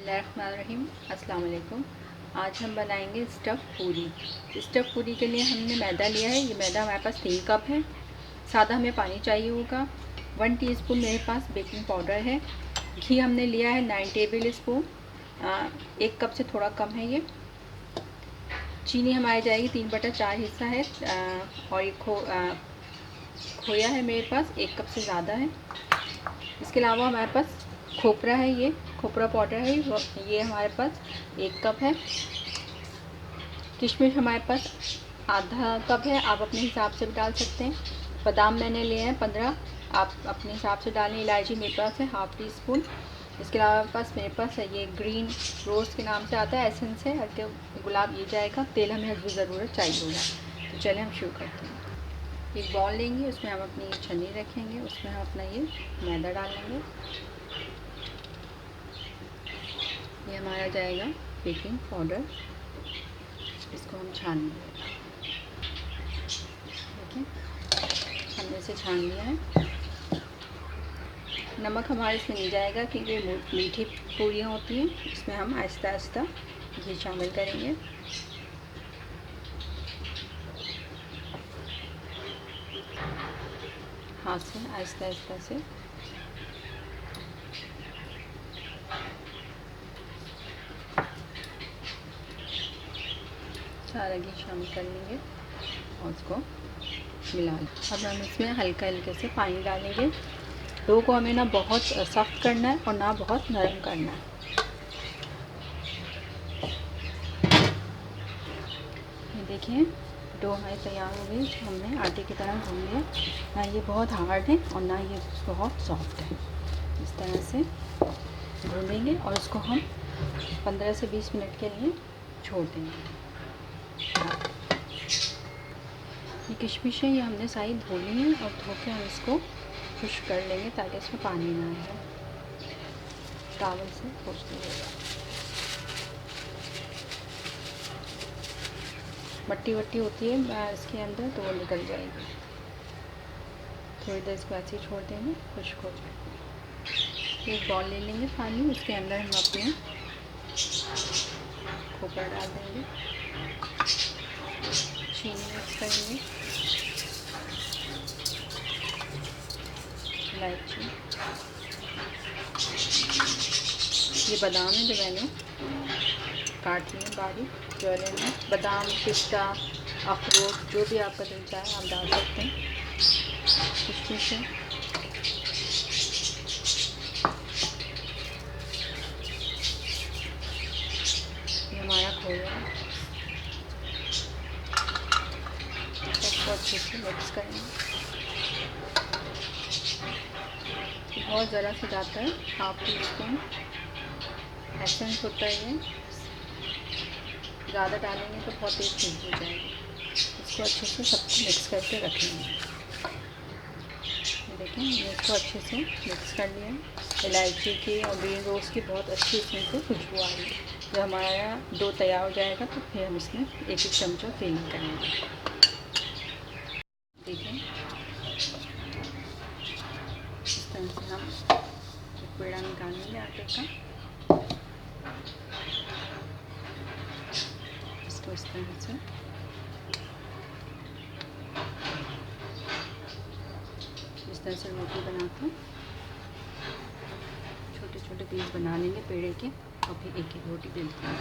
बिस्मिल्लाहिर्रहमानिर्रहीम। अस्सलाम वालेकुम। आज हम बनाएंगे स्टफ़ पूरी। स्टफ़ पूरी के लिए हमने मैदा लिया है। ये मैदा हमारे पास 3 कप है। सादा हमें पानी चाहिए होगा। 1 टीस्पून मेरे पास बेकिंग पाउडर है। घी हमने लिया है 9 टेबल स्पून। 1 कप से थोड़ा कम है ये। चीनी हमारी जाएगी 3/4 हिस्सा है। और ये खोया है मेरे पास 1 कप से ज़्यादा है। इसके अलावा हमारे पास खोपरा है, ये खोपरा पाउडर है, ये हमारे पास 1 कप है। किशमिश हमारे पास आधा कप है, आप अपने हिसाब से भी डाल सकते हैं। बादाम मैंने लिए हैं 15, आप अपने हिसाब से डालें। इलायची मेरे पास है ½ टीस्पून। इसके अलावा मेरे पास है ये ग्रीन रोज़ के नाम से आता है, एसेंस है, हल्के गुलाब ये जाएगा। तेल हमें हसब ज़रूरत चाहिए होगा। तो चलें हम शुरू करते हैं। एक बॉल लेंगे, उसमें हम अपनी छन्नी रखेंगे, उसमें हम अपना ये मैदा डाल लेंगे। ये हमारा जाएगा बेकिंग पाउडर, इसको हम छान लेंगे। देखिए हमने इसे छान लिया है। नमक हमारे इसमें नहीं जाएगा क्योंकि ये मीठी पूरियाँ होती हैं। इसमें हम आहिस्ता आहिस्ता घी शामिल करेंगे। हाथ से आहिस्ता आहिस्ता से सारा घी शामिल कर लेंगे और उसको मिला लें। अब हम इसमें हल्का हल्के से पानी डालेंगे। डो को हमें ना बहुत सख्त करना है और ना बहुत नरम करना है। ये देखिए डो हमारी तैयार हो गई। हमने आटे की तरह भून लिया। ना ये बहुत हार्ड है और ना ये बहुत सॉफ्ट है। इस तरह से भूनेंगे और इसको हम 15 से 20 मिनट के लिए छोड़ देंगे। ये किशमिश है, ये हमने सारी धो ली है और धो के हम इसको खुश्क कर लेंगे ताकि इसमें पानी ना आए। टावल से पोंछ देंगे। मट्टी वट्टी होती है इसके अंदर तो वो निकल जाएगी। थोड़ी देर इसको ऐसे ही छोड़ देंगे, खुश्क हो जाएगी। एक बॉल ले लेंगे पानी, उसके अंदर हम अपने खोपरा डाल देंगे, चीनी मिक्स करेंगे, इलायची, ये बादाम है जो मैंने काट लिए बारीक चौरे में। बादाम, पिस्ता, अखरोट जो भी आपका दिल चाहे आप डाल सकते हैं। किशमिश है, ये हमारा खोया है। सबको अच्छे से मिक्स करेंगे। बहुत ज़रा से जाता है, ½ टीस्पून एसेंस होता है ये। ज़्यादा डालेंगे तो बहुत तेज़ खुशबू हो जाएगी। इसको अच्छे से सबको मिक्स करके रखेंगे। ये देखें मैंने इसको अच्छे से मिक्स कर लिया। इलायची की और ग्रीन रोज़ की बहुत अच्छी इसमें से खुशबू आ रही है। जब हमारा डो तैयार हो जाएगा तो फिर हम इसमें 1-1 चमचा फिलिंग करेंगे। देखें इस तरह से हम एक पेड़ा निकालेंगे आटे का। इसको इस तरह से रोटी बनाकर छोटे छोटे पीस बना लेंगे पेड़े के और फिर एक एक रोटी बेलते हैं।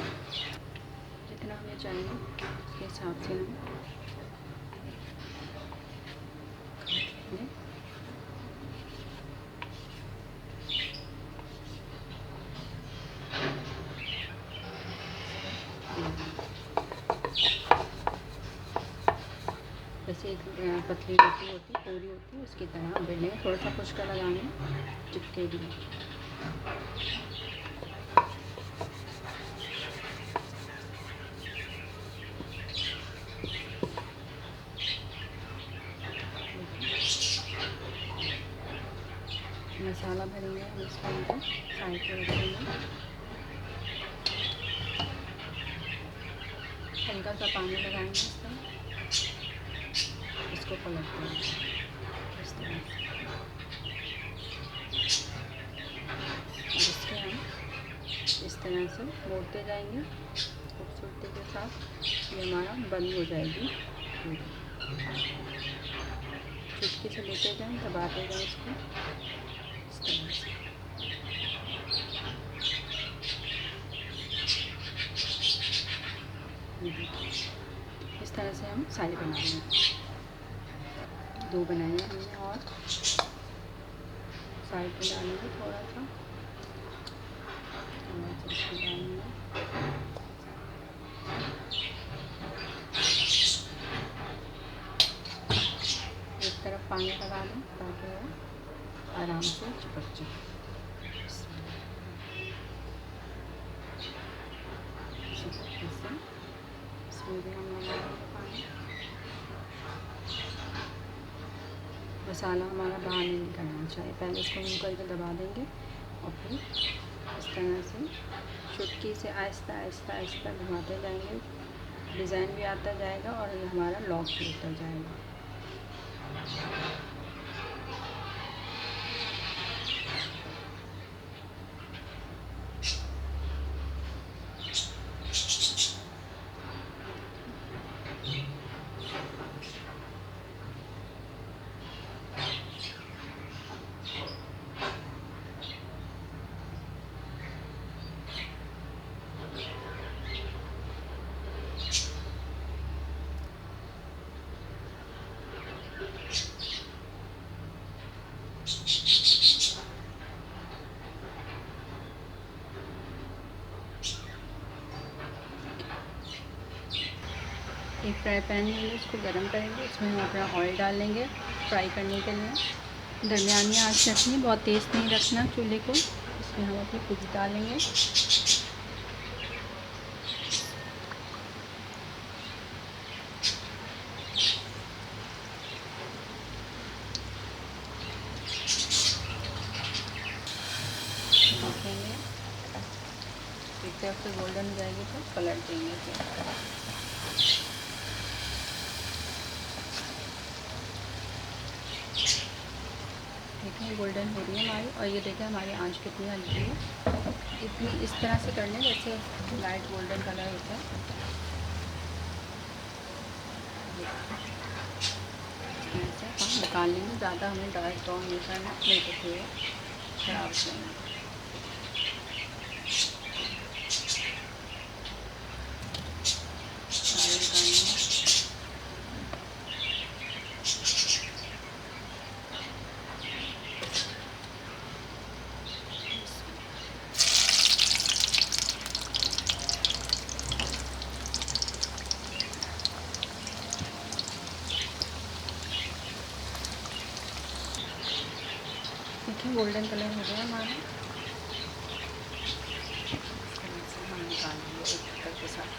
जितना हमें चाहिए उसके हिसाब से हम जैसे एक पतली रोटी होती पूरी होती है उसकी तरह बेलें। थोड़ा सा खुश्का लगाएंगे, चिपके भी। मसाला भरेंगे हम इसके अंदर, साइड पर रखेंगे। हल्का सा पानी लगाएंगे इस तरह, इसको पलट देंगे इस तरह और इसके हम इस तरह से मोड़ते जाएंगे खूबसूरती के साथ। ये हमारा बंद हो जाएगी पूरी। चुटकी से लेते जाएं, दबाते जाएं इसको इस तरह से। इस तरह से हम सारी बना लेंगे। 2 बनाए हमने और साइड पे डालेंगे थोड़ा सा डालेंगे। एक तरफ पानी लगा दें ताकि वो आराम से चिपक जाए। इसमें भी हम लगा देंगे पानी। मसाला हमारा बाहर नहीं निकलना चाहिए। पहले इसको मिल करके दबा देंगे और फिर इस तरह से चुटकी से आहिस्ता आहिस्ता आहिस्ता घुमाते जाएंगे। डिज़ाइन भी आता जाएगा और ये हमारा लॉक भी होता जाएगा। एक फ्राई पैन लेंगे, उसको गर्म करेंगे, उसमें हम अपना ऑयल डाल लेंगे फ्राई करने के लिए। दरमियानी आंच रखनी, बहुत तेज़ नहीं रखना चूल्हे को। इसमें हम अपनी पूरी डालेंगे। देखेंगे एक तरफ से गोल्डन हो जाएगी तो पलट देंगे फिर। देखें गोल्डन हो रही है हमारी, और ये देखें हमारी आंच कितनी हल्की है। इतनी इस तरह से करने जैसे लाइट गोल्डन कलर होता है। ऐसे हम निकाल लेंगे, ज़्यादा हमें डार्क ब्राउन नहीं करना, नहीं तो फिर खराब हो जाएंगे। देखिए गोल्डन कलर हो गया हमारा। हम निकाल लेंगे एक कटर के साथ।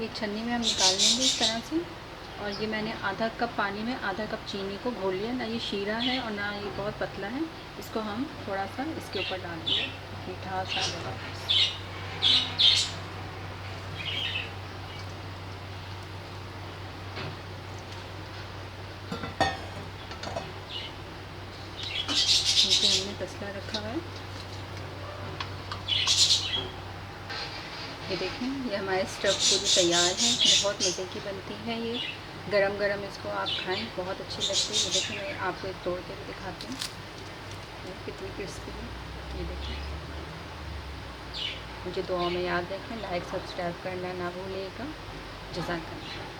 ये छन्नी में हम निकाल लेंगे इस तरह से। और ये मैंने आधा कप पानी में आधा कप चीनी को घोल लिया। ना ये शीरा है और ना ये बहुत पतला है। इसको हम थोड़ा सा इसके ऊपर डाल देंगे, मीठा सा लगा। नीचे हमने तसला रखा हुआ है। ये देखें ये हमारे स्टफ़ पूरी तैयार है। बहुत मज़े की बनती है ये। गरम गरम इसको आप खाएं, बहुत अच्छी लगती है। ये देखें मैं आपको एक तोड़ के भी दिखाती हूँ कितनी क्रिस्पी है। ये देखें। मुझे दुआ में याद रखें, लाइक सब्सक्राइब करना ना भूलिएगा। जज़ाकल्लाह।